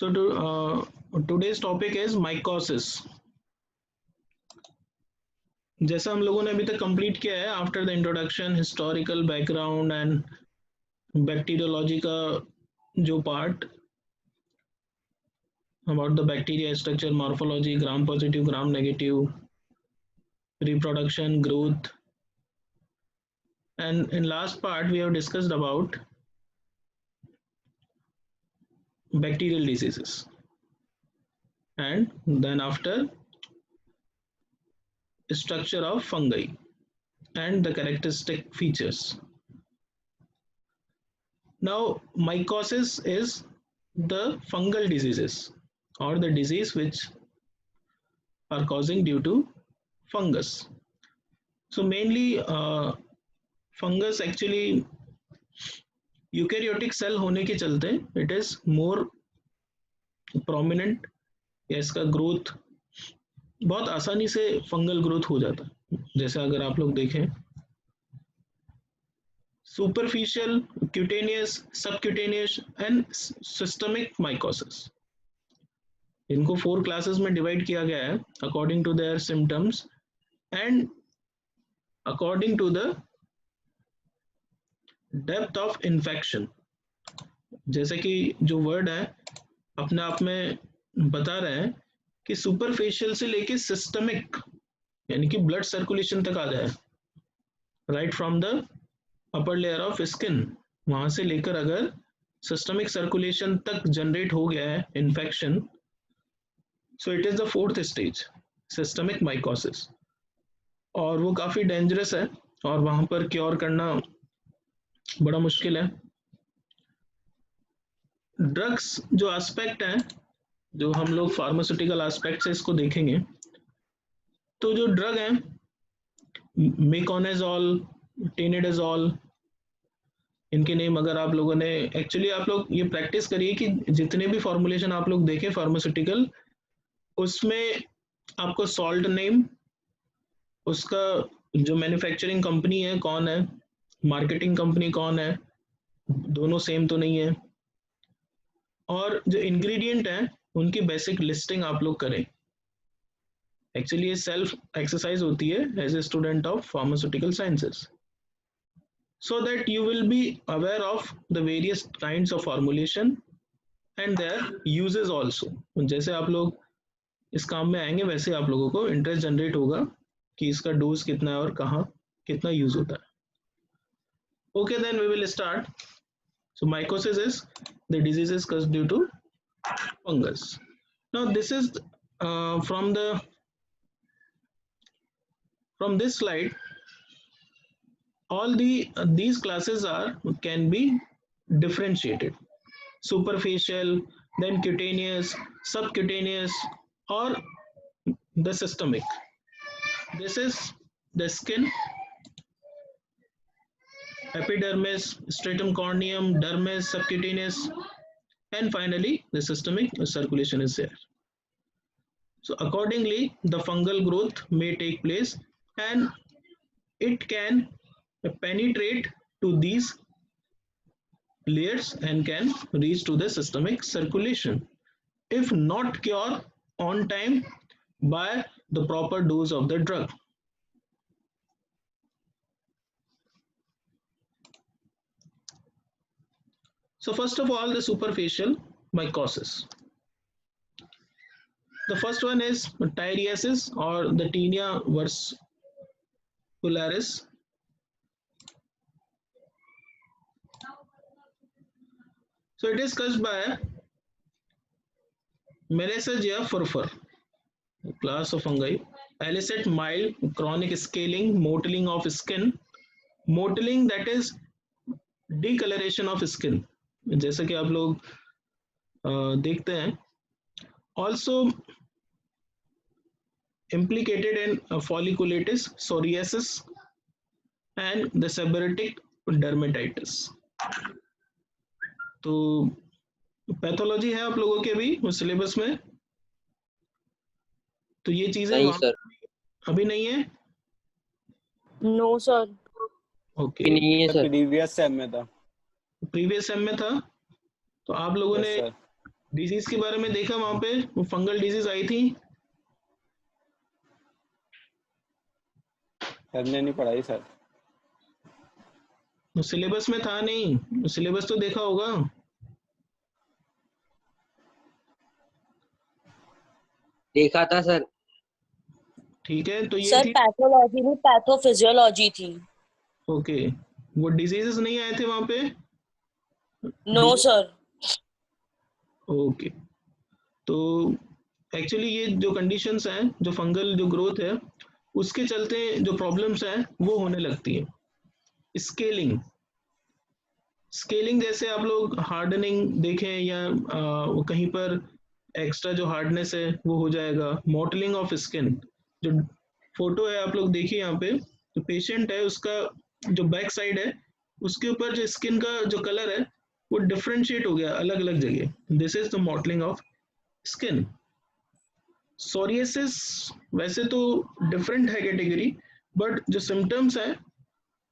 Today's topic is mycosis. जैसा हम लोगों ने अभी तक कंप्लीट किया है, after the introduction, historical background and bacteriology का जो part about the bacteria structure, morphology, gram positive, gram negative, reproduction, growth, and in last part we have discussed about bacterial diseases, and then after structure of fungi and the characteristic features. Now mycosis is the fungal diseases or the disease which are causing due to fungus. So mainly fungus actually eukaryotic cell होने के चलते it is more prominent, या इसका growth बहुत आसानी से fungal growth हो जाता है. जैसे अगर आप लोग देखें, superficial, cutaneous, subcutaneous and systemic mycosis. इनको 4 क्लासेस में डिवाइड किया गया है according to their symptoms and according to the depth of infection. जैसे कि जो वर्ड है अपने आप में बता रहे हैं कि सुपरफेशियल से लेके सिस्टमिक यानी कि ब्लड सर्कुलेशन तक आ जाए, right from the upper layer of skin, वहां से लेकर अगर सिस्टमिक सर्कुलेशन तक जनरेट हो गया है infection, so it is the 4th stage, systemic mycosis. और वो काफी डेंजरस है और वहां पर क्योर करना बड़ा मुश्किल है. ड्रग्स जो एस्पेक्ट है, जो हम लोग फार्मास्यूटिकल एस्पेक्ट से इसको देखेंगे, तो जो ड्रग है मेकोनेजोल, टेनेडाजोल, इनके नेम अगर आप लोगों ने एक्चुअली आप लोग ये प्रैक्टिस करिए कि जितने भी फॉर्मुलेशन आप लोग देखें फार्मास्यूटिकल, उसमें आपको सॉल्ट नेम, उसका जो मैन्युफैक्चरिंग कंपनी है कौन है, मार्केटिंग कंपनी कौन है, दोनों सेम तो नहीं है, और जो इंग्रेडिएंट है उनकी बेसिक लिस्टिंग आप लोग करें. एक्चुअली ये सेल्फ एक्सरसाइज होती है as a student of pharmaceutical sciences, so that you will be aware of the various kinds of formulation and their uses also. जैसे आप लोग इस काम में आएंगे वैसे आप लोगों को इंटरेस्ट जनरेट होगा कि इसका डोज कितना है और कहाँ कितना यूज होता है. Okay, then we will start. So mycosis is the diseases caused due to fungus. Now this is from this slide, all these classes can be differentiated: superficial, then cutaneous, subcutaneous, or the systemic. This is the skin, epidermis, stratum corneum, dermis, subcutaneous, and finally the systemic circulation is there. So accordingly the fungal growth may take place and it can penetrate to these layers and can reach to the systemic circulation if not cured on time by the proper dose of the drug. So first of all, the superficial mycosis. The first one is tyriasis or the Tinea versicularis. So it is caused by Melissagia furfur, class of fungi, elicit mild chronic scaling, mottling of skin, mottling that is decoloration of skin, जैसा कि आप लोग देखते हैं. Also implicated in folliculitis, psoriasis and the seborrheic dermatitis. तो pathology है आप लोगों के भी उस सिलेबस में, तो ये चीजें नहीं सर, अभी नहीं है. No sir. ओके, नहीं है सर, प्रीवियस सेम में था. प्रीवियस सेम में था. तो आप लोगों ने डिजीज के बारे में देखा वहां पे, वो फंगल डिजीज आई थी। हमने नहीं पढ़ाई सर। वो सिलेबस में था नहीं, सिलेबस तो देखा होगा। देखा था सर। ठीक है, तो ये सर थी। पैथोलॉजी में पैथोफिजियोलॉजी थी। ओके, वो डिजीजेस नहीं आए थे वहां पे। No sir. ओके, तो एक्चुअली ये जो कंडीशंस हैं, जो फंगल जो ग्रोथ है, उसके चलते जो प्रॉब्लम्स हैं वो होने लगती है। स्केलिंग, स्केलिंग जैसे आप लोग हार्डनिंग देखें या वो कहीं पर एक्स्ट्रा जो हार्डनेस है वो हो जाएगा। मॉटलिंग ऑफ स्किन, जो फोटो है आप लोग देखिए यहाँ पे, जो पेशेंट है उसका जो बैक साइड है उसके ऊपर जो स्किन का जो कलर है वो डिफ्रेंशिएट हो गया अलग अलग जगह, this is the mottling of skin. Psoriasis वैसे तो डिफरेंट है कैटेगरी, बट जो सिम्टम्स है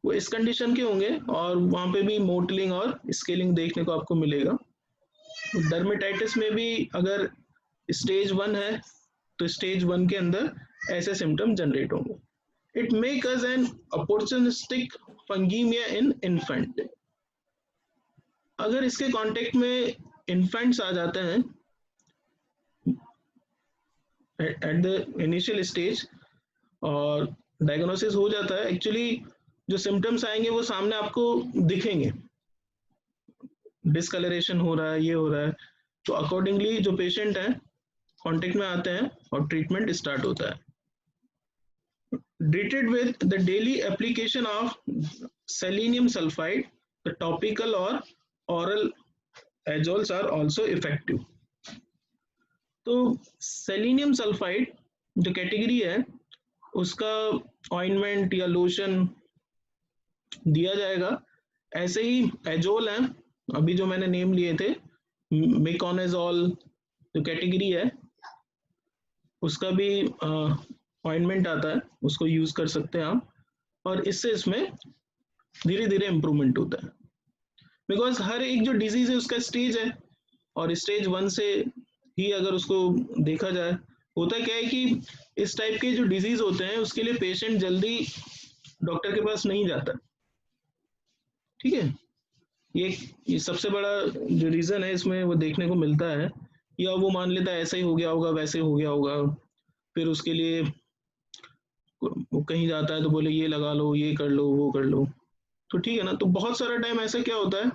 वो इस कंडीशन के होंगे और वहाँ पे भी मोटलिंग और स्केलिंग देखने को आपको मिलेगा। डर्मेटाइटिस में भी अगर स्टेज 1 है तो स्टेज 1 के अंदर ऐसे सिम्टम जनरेट होंगे। इट मे कज एन अपॉर्चुनिस्टिक फंगीमिया इन इन्फेंट। अगर इसके कांटेक्ट में इन्फेंट्स आ जाते हैं एट द इनिशियल स्टेज और डायग्नोसिस हो जाता है, एक्चुअली जो सिम्टम्स आएंगे वो सामने आपको दिखेंगे, डिस्कलरेशन हो रहा है, ये हो रहा है, तो अकॉर्डिंगली जो पेशेंट है कांटेक्ट में आते हैं और ट्रीटमेंट स्टार्ट होता है। treated with the daily application of selenium sulfide, the topical or oral azoles are also effective। तो सेलिनियम सल्फाइड जो कैटेगरी है उसका ऑइंटमेंट या लोशन दिया जाएगा। ऐसे ही एजोल है, अभी जो मैंने नेम लिए थे, मेकोनेजोल जो कैटेगरी है उसका भी ऑइंटमेंट आता है, उसको यूज कर सकते हैं आप, और इससे इसमें धीरे धीरे इम्प्रूवमेंट होता है। बिकॉज हर एक जो डिजीज है उसका स्टेज है, और स्टेज 1 से ही अगर उसको देखा जाए, होता क्या है कि इस टाइप के जो डिजीज होते हैं उसके लिए पेशेंट जल्दी डॉक्टर के पास नहीं जाता। ठीक है, ये सबसे बड़ा जो रीजन है इसमें वो देखने को मिलता है, या वो मान लेता है ऐसा ही हो गया होगा, वैसे हो गया होगा, फिर उसके लिए वो कहीं जाता है तो बोले ये लगा लो, ये कर लो, वो कर लो। तो ठीक है ना, तो बहुत सारा टाइम ऐसा क्या होता है,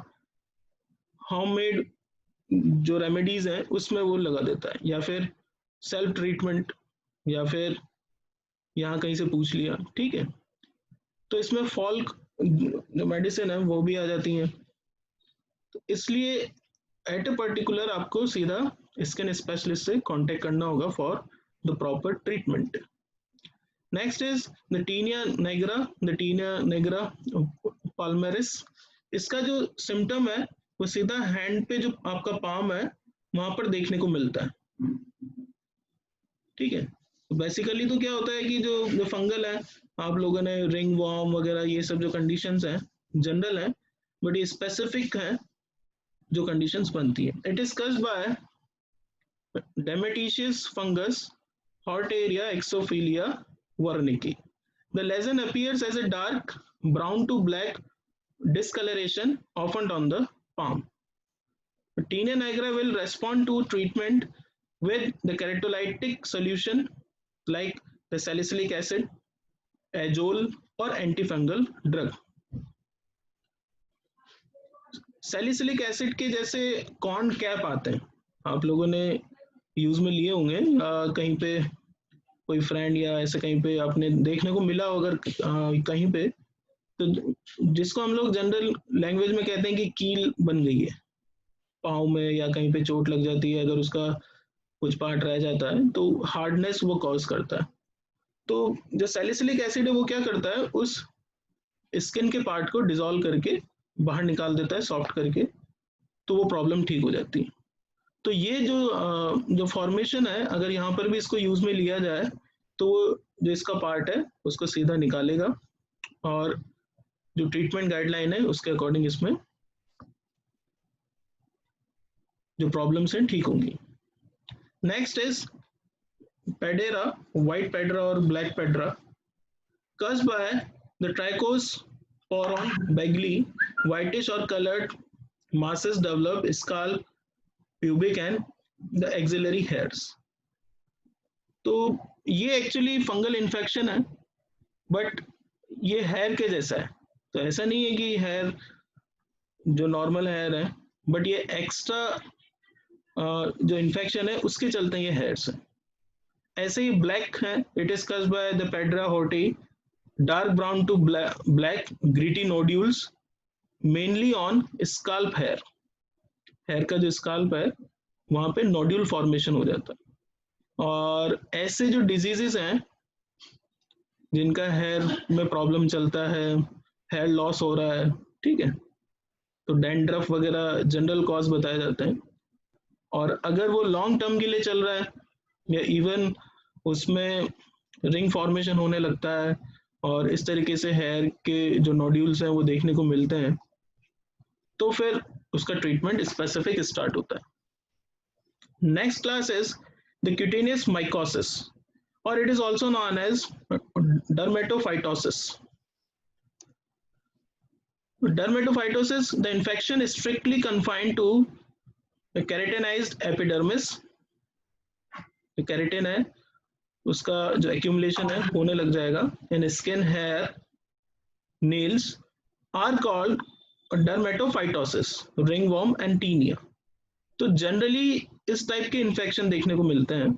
होममेड जो रेमेडीज हैं उसमें वो लगा देता है, या फिर सेल्फ ट्रीटमेंट, या फिर यहाँ कहीं से पूछ लिया। ठीक है, तो इसमें फॉल्क जो मेडिसिन है वो भी आ जाती हैं। तो इसलिए एट अ पर्टिकुलर आपको सीधा स्किन स्पेशलिस्ट से कांटेक्ट करना होगा for the proper treatment. Next is the tinea nigra, the tinea nigra palmaris. इसका जो सिम्टम है वो सीधा हैंड पे जो आपका पाम है वहां पर देखने को मिलता है। ठीक है, तो बेसिकली तो क्या होता है कि जो फंगल है, आप लोगों ने रिंग वॉर्म वगैरह ये सब जो कंडीशंस हैं जनरल है, बट ये स्पेसिफिक है जो कंडीशंस बनती है। It is caused by dematiaceous fungus Hortaea Exophiala werneckii. The lesion appears as a dark brown to black discoloration often on the palm. Tinea nigra will respond to treatment with the keratolytic solution like the salicylic acid, azole or antifungal drug. Salicylic acid के जैसे corn cap आते हैं, आप लोगों ने use में लिए होंगे, कहीं पे कोई फ्रेंड या ऐसे कहीं पे आपने देखने को मिला हो अगर कहीं पे, तो जिसको हम लोग जनरल लैंग्वेज में कहते हैं कि कील बन गई है पाँव में, या कहीं पे चोट लग जाती है, अगर उसका कुछ पार्ट रह जाता है तो हार्डनेस वो कॉज करता है। तो जो सैलिसिलिक एसिड है वो क्या करता है, उस स्किन के पार्ट को डिसॉल्व करके बाहर निकाल देता है सॉफ्ट करके, तो वो प्रॉब्लम ठीक हो जाती है। तो ये जो फॉर्मेशन है अगर यहाँ पर भी इसको यूज में लिया जाए तो जो इसका पार्ट है उसको सीधा निकालेगा, और जो ट्रीटमेंट गाइडलाइन है उसके अकॉर्डिंग इसमें जो प्रॉब्लम्स हैं ठीक होंगी। नेक्स्ट इज पेडेरा, व्हाइट पेड्रा और black Pendra, caused by the trichosporon bagli, whitish or colored masses develop scalp, pubic and the axillary hairs। तो ये एक्चुअली फंगल इन्फेक्शन है, बट ये हेयर के जैसा है। तो ऐसा नहीं है कि हेयर जो नॉर्मल हेयर है, बट ये एक्स्ट्रा जो इन्फेक्शन है उसके चलते ये हेयर्स है। ऐसे ही ब्लैक है, it is caused by the Piedraia hortae, dark brown to black gritty nodules mainly on scalp hair. Hair का जो स्काल्प है वहां पे नोड्यूल फॉर्मेशन हो जाता है। और ऐसे जो डिजीजेस हैं जिनका हेयर में प्रॉब्लम चलता है, हेयर लॉस हो रहा है, ठीक है, तो डैंड्रफ वगैरह जनरल कॉज बताए जाते हैं। और अगर वो लॉन्ग टर्म के लिए चल रहा है या इवन उसमें रिंग फॉर्मेशन होने लगता है और इस तरीके से हेयर के जो नोड्यूल्स हैं वो देखने को मिलते हैं, तो फिर उसका ट्रीटमेंट स्पेसिफिक स्टार्ट होता है। Next class is the cutaneous mycosis, और it is also known as dermatophytosis. Dermatophytosis, the infection is strictly confined to the keratinized epidermis. जो केराटिन है उसका जो एक्यूमुलेशन है होने लग जाएगा in skin, hair, nails are called dermatophytosis, ringworm and tinea। तो जनरली इस टाइप के इन्फेक्शन देखने को मिलते हैं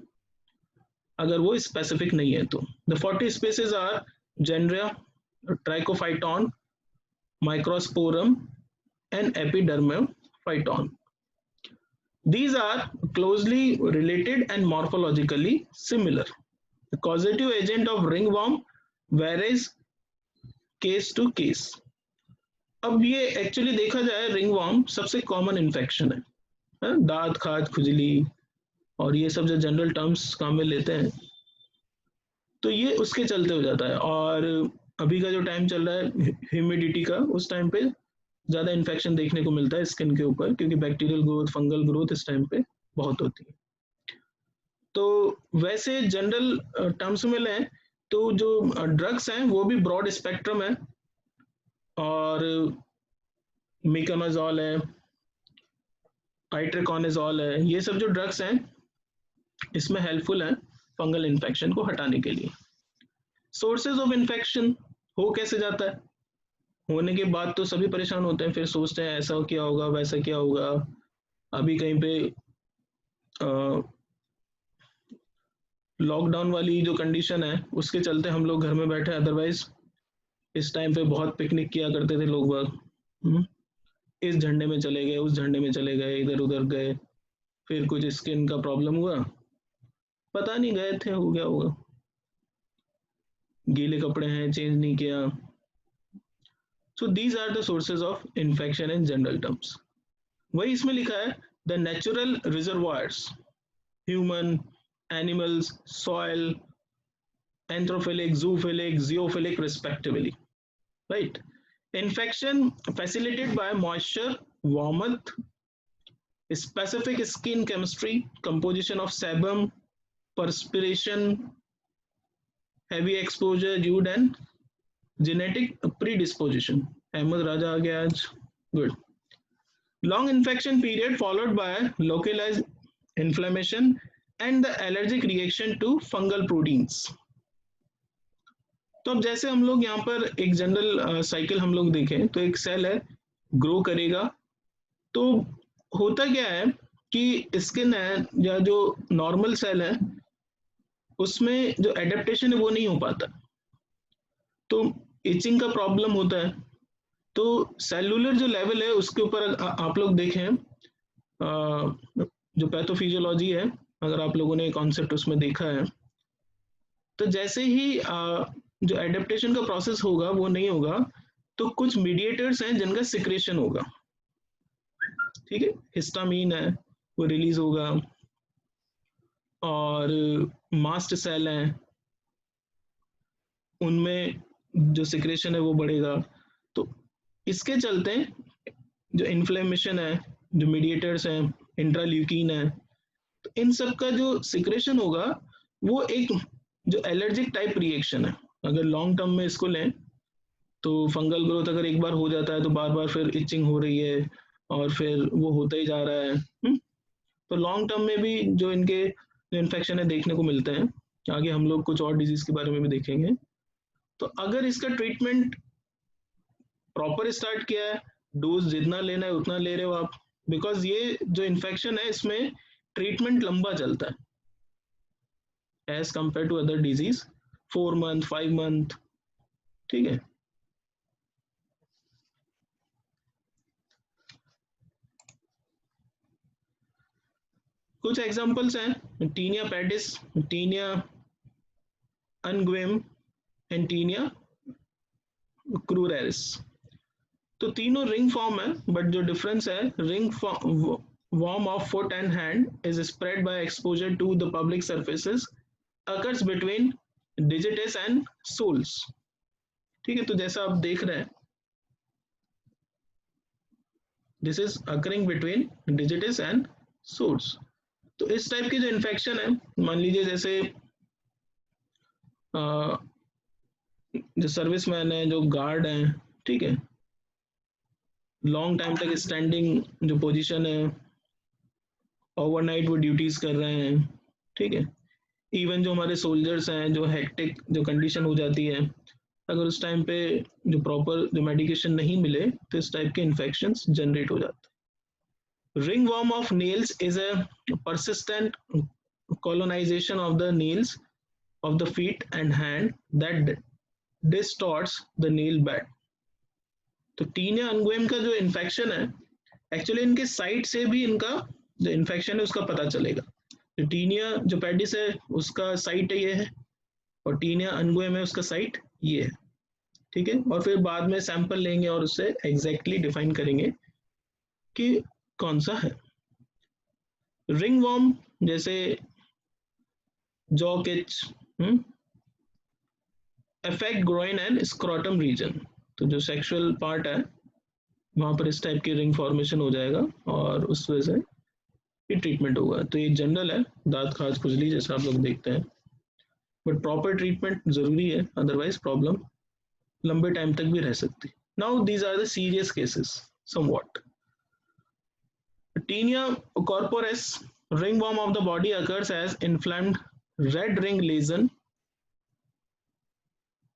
अगर वो स्पेसिफिक नहीं है तो। The 40 species are genera, Trichophyton, Microsporum and epidermophyton. These are closely related and morphologically similar. The causative agent of ringworm varies case to case. अब ये एक्चुअली देखा जाए रिंगवर्म सबसे कॉमन इन्फेक्शन है, दांत, खाज, खुजली और ये सब जो जनरल टर्म्स काम में लेते हैं, तो ये उसके चलते हो जाता है। और अभी का जो टाइम चल रहा है ह्यूमिडिटी का, उस टाइम पे ज़्यादा इन्फेक्शन देखने को मिलता है स्किन के ऊपर, क्योंकि बैक्टीरियल ग्रोथ, फंगल ग्रोथ इस टाइम पे बहुत होती है। तो वैसे जनरल टर्म्स में लें तो जो ड्रग्स हैं वो भी ब्रॉड स्पेक्ट्रम है, और मिकोनाजोल है, आइट्रोकोनाजोल है, ये सब जो ड्रग्स हैं इसमें हेल्पफुल हैं फंगल इन्फेक्शन को हटाने के लिए। सोर्सेज ऑफ इन्फेक्शन, हो कैसे जाता है, होने के बाद तो सभी परेशान होते हैं, फिर सोचते हैं ऐसा क्या होगा, वैसा क्या होगा। अभी कहीं पे लॉकडाउन वाली जो कंडीशन है उसके चलते हम लोग घर में बैठे, अदरवाइज इस टाइम पे बहुत पिकनिक किया करते थे लोग बाग, इस झंडे में चले गए, उस झंडे में चले गए, इधर उधर गए, फिर कुछ स्किन का प्रॉब्लम हुआ, पता नहीं गए थे, हो गया होगा, गीले कपड़े हैं, चेंज नहीं किया। So these are the sources of infection in general terms. वही इसमें लिखा है the natural reservoirs, human, animals, soil, anthrophilic, zoophilic, zoophilic respectively, right? Infection facilitated by moisture, warmth, specific skin chemistry, composition of sebum, perspiration, heavy exposure, Jude and genetic predisposition. Ahmed Raja आ गया आज, good. Long infection period followed by localized inflammation and the allergic reaction to fungal proteins. तो अब जैसे हम लोग यहाँ पर एक जनरल साइकिल हम लोग देखें तो एक सेल है, ग्रो करेगा, तो होता क्या है कि स्किन है या जो नॉर्मल सेल है उसमें जो एडेप्टेशन है वो नहीं हो पाता, तो इचिंग का प्रॉब्लम होता है। तो सेलुलर जो लेवल है उसके ऊपर आप लोग देखें, जो पैथोफिजियोलॉजी है, अगर आप लोगों ने कॉन्सेप्ट उसमें देखा है, तो जैसे ही जो एडेप्टेशन का प्रोसेस होगा वो नहीं होगा, तो कुछ मीडिएटर्स हैं जिनका सिक्रेशन होगा, ठीक है, हिस्टामीन है वो रिलीज होगा, और मास्ट सेल हैं उनमें जो सिक्रेशन है वो बढ़ेगा। तो इसके चलते जो इन्फ्लेमेशन है, जो मीडिएटर्स हैं इंट्राल्यूकिन है। तो इन सब का जो सिक्रेशन होगा वो एक जो एलर्जिक टाइप रिएक्शन है। अगर लॉन्ग टर्म में इसको लें तो फंगल ग्रोथ अगर एक बार हो जाता है तो बार बार फिर इचिंग हो रही है और फिर वो होता ही जा रहा है। तो लॉन्ग टर्म में भी जो इनके जो इन्फेक्शन है देखने को मिलते हैं। आगे हम लोग कुछ और डिजीज के बारे में भी देखेंगे। तो अगर इसका ट्रीटमेंट प्रॉपर स्टार्ट किया है, डोज जितना लेना है उतना ले रहे हो आप, बिकॉज ये जो इन्फेक्शन है इसमें ट्रीटमेंट लंबा चलता है as compare to other disease, 4 month 5 month. ठीक है, कुछ एग्जांपल्स हैं, tinea pedis, tinea unguium and tinea cruris. तो तीनों रिंग फॉर्म है, बट जो डिफरेंस है, ring worm of foot and hand is spread by exposure to the public surfaces, occurs between digitus and soles। ठीक है, तो जैसा आप देख रहे हैं, this is occurring between digits and soles. तो इस टाइप की जो इन्फेक्शन है, मान लीजिए जैसे जो सर्विसमैन है, जो गार्ड है, ठीक है, लॉन्ग टाइम तक स्टैंडिंग जो पोजीशन है, ओवरनाइट वो ड्यूटीज कर रहे हैं। ठीक है, इवन जो हमारे सोल्जर्स हैं, जो हेक्टिक जो कंडीशन हो जाती है, अगर उस टाइम पे जो प्रॉपर जो मेडिकेशन नहीं मिले तो इस टाइप के इन्फेक्शंस जनरेट हो जाते हैं। Ringworm of nails is a persistent colonization of the nails of the feet and hand that distorts the nail bed। तो टीनिया अनगुएम का जो इन्फेक्शन है, एक्चुअली इनके साइट से भी इनका जो इन्फेक्शन है उसका पता चलेगा। तो टीनिया जो पेडिस है उसका साइट ये है और टीनिया अनगुएम है उसका साइट ये है। ठीक है, और फिर बाद में सैंपल लेंगे और उससे एग्जैक्टली डिफाइन करेंगे कि कौन सा है। रिंगवर्म जैसे jock itch, affect groin and scrotum region. तो जो सेक्सुअल पार्ट है वहां पर इस टाइप की रिंग फॉर्मेशन हो जाएगा और उस वजह से ये ट्रीटमेंट होगा। तो ये जनरल है, दांत खाज खुजली जैसा आप लोग देखते हैं, बट प्रॉपर ट्रीटमेंट जरूरी है, अदरवाइज प्रॉब्लम लंबे टाइम तक भी रह सकती। Now these are the serious cases somewhat. Tinea corporis, ringworm of the body, occurs as inflamed red ring lesion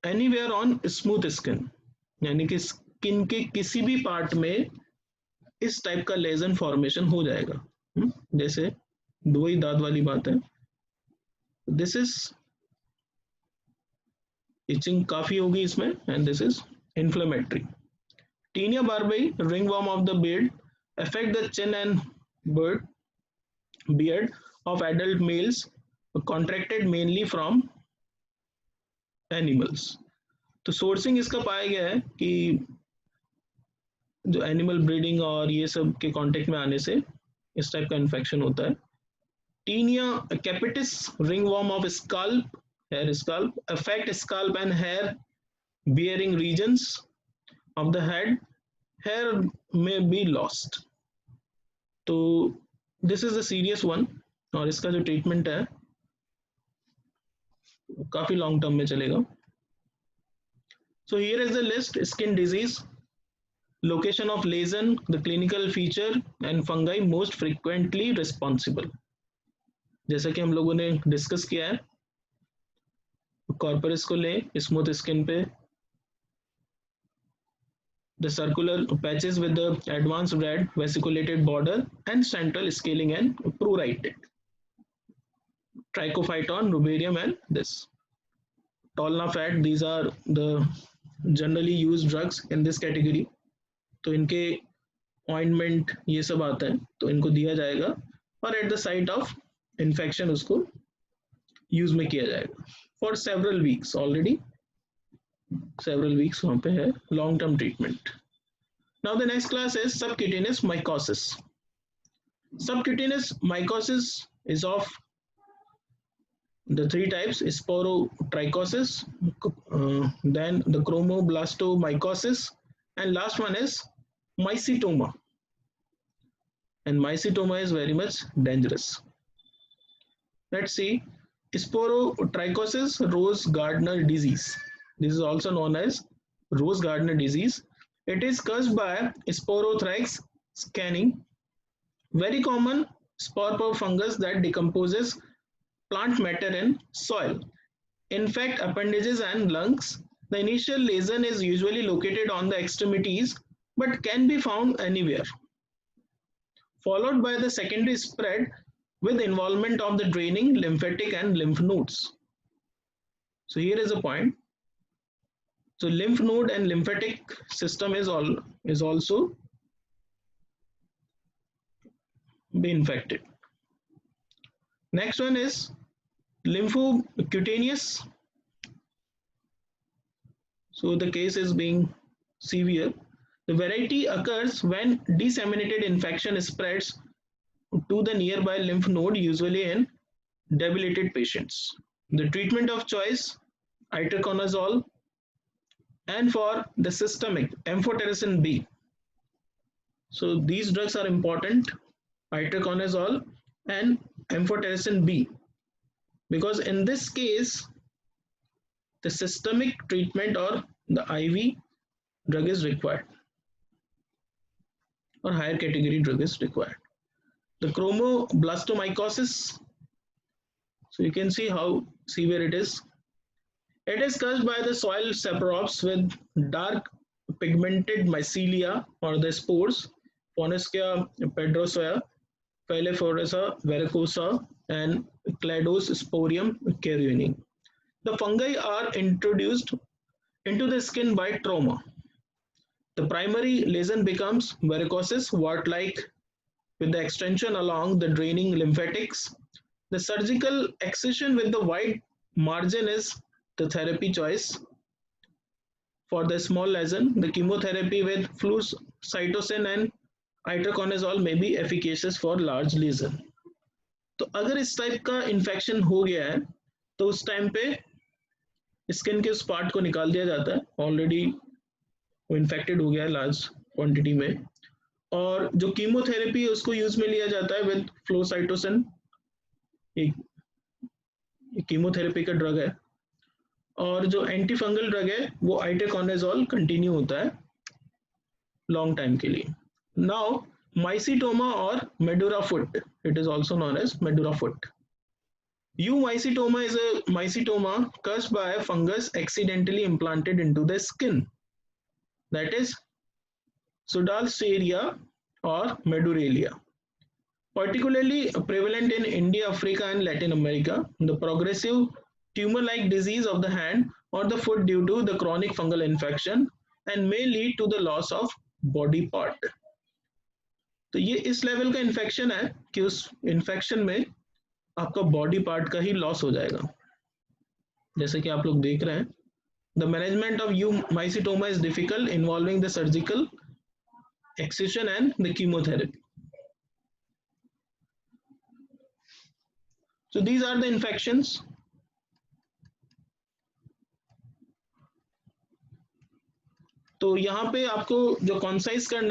anywhere on smooth skin, यानी कि स्किन के किसी भी पार्ट में इस टाइप का लेजन फॉर्मेशन हो जाएगा। जैसे दो ही दांत वाली बात है, दिस इज इचिंग काफी होगी इसमें and this is inflammatory. Tinea barbae, ringworm of the beard, affect the chin and beard of adult males, contracted mainly from animals। तो सोर्सिंग इसका पाया गया है कि जो एनिमल ब्रीडिंग और ये सब के कांटेक्ट में आने से इस टाइप का इन्फेक्शन होता है। Tinea capitis, ringworm of scalp, hair scalp, affect scalp and hair bearing regions of the head, hair may be lost। तो this is the serious one और इसका जो ट्रीटमेंट है काफी लॉन्ग टर्म में चलेगा। So here is the list, skin disease, location of lesion, the clinical feature and fungi most frequently responsible. जैसा कि हम लोगों ने डिस्कस किया है, कॉर्पोरस को ले, स्मूथ स्किन पे the circular patches with the advanced red vesiculated border and central scaling and pruritic, trichophyton, rubarium and this tolnafat, these are the generally used drugs in this category। तो इनके ointment ये सब आता है तो इनको दिया जाएगा और at the site of infection उसको यूज में किया जाएगा for several weeks, already several weeks वहाँ पे है long term treatment। Now the next class is subcutaneous mycosis। Subcutaneous mycosis is of the three types, sporotrichosis, then the chromoblasto, mycosis, and last one is mycetoma। and mycetoma is very much dangerous. Let's see, sporotrichosis rose Gardner disease. This is also known as rose Gardner disease. It is caused by Sporothrix scanning, very common spore fungus that decomposes plant matter in soil, infect appendages and lungs. The initial lesion is usually located on the extremities but can be found anywhere, followed by the secondary spread with involvement of the draining lymphatic and lymph nodes. So here is a point. So lymph node and lymphatic system is also be infected. Next one is lymphocutaneous. So the case is being severe. The variety occurs when disseminated infection spreads to the nearby lymph node, usually in debilitated patients. The treatment of choice, itraconazole, and for the systemic, amphotericin B. So these drugs are important, itraconazole and amphotericin B, because in this case, the systemic treatment or the IV drug is required, or higher category drug is required. The chromoblastomycosis, so you can see how severe it is. It is caused by the soil saprops with dark pigmented mycelia or the spores, Poneschia pedrosoia, Phyllophoresa verrucosa, and Cladosporium caruini. The fungi are introduced into the skin by trauma. The primary lesion becomes varicosis, wart-like, with the extension along the draining lymphatics. The surgical excision with the white margin is the therapy choice. For the small lesion, the chemotherapy with flucytosine and itraconazole may be efficacious for large lesion. तो अगर इस type का infection हो गया है तो उस time पे स्किन के उस पार्ट को निकाल दिया जाता है, ऑलरेडी वो इन्फेक्टेड हो गया है लार्ज क्वांटिटी में, और जो कीमोथेरेपी है उसको यूज में लिया जाता है विद फ्लोसाइटोसिन, एक कीमोथेरेपी का ड्रग है, और जो एंटी फंगल ड्रग है वो आइट्राकोनाजोल कंटिन्यू होता है लॉन्ग टाइम के लिए. Now mycetoma or Medura foot, it is also known as Medura foot. Eumycetoma is a mycetoma caused by a fungus accidentally implanted into the skin, that is Pseudalsteria or Meduralia. Particularly prevalent in India, Africa and Latin America, the progressive tumor-like disease of the hand or the foot due to the chronic fungal infection and may lead to the loss of body part. तो ये इस level का infection है कि उस infection में आपका body part का ही लॉस हो जाएगा, जैसे कि आप लोग देख रहे हैं. The management of eumycetoma is difficult, involving the surgical excision and the chemotherapy. So these are the infections. तो यहाँ पे आपको जो कॉन्साइज करना है